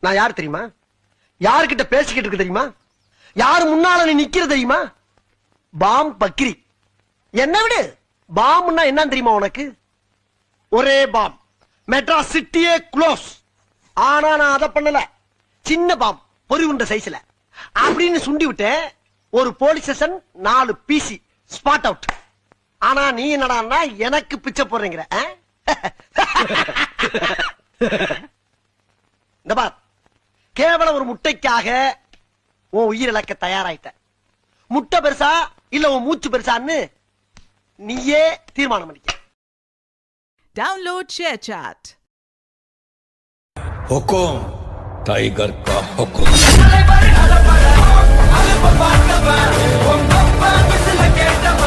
நான் யார் தெரியுமா? யாருக்கிட்ட பேசிக்கிட்டு இருக்கு தெரியுமா? யாரு முன்னால நீ நிக்கிற தெரியுமா? பாம் பக்கிரி. என்ன விடு, பாம்னா என்ன தெரியுமா உனக்கு? ஒரே பாம், மெட்ராஸ் சிட்டியே க்ளோஸ். ஆனா நான் அதை பண்ணல. சின்ன பாம், பொறி உண்ட சைஸ்ல அப்படின்னு சுண்டி விட்டேன். ஒரு police station 4 PC spot out. ஆனா நீ என்னடான்னா எனக்கு பிச்சை போடுறீங்கிற. இந்த பார், கேவலம் ஒரு முட்டைக்காக உன் உயிர் இழக்க தயாராயிட்ட. முட்டை பெருசா இல்ல உன் மூச்சு பெருசான்னு நீயே தீர்மானம் பண்ணிக்க. Download ShareChat. हुकुम टाइगर का हुकुम। அலப்ப பார்த்தவன் உங்க அப்பா விசில கேட்டவன்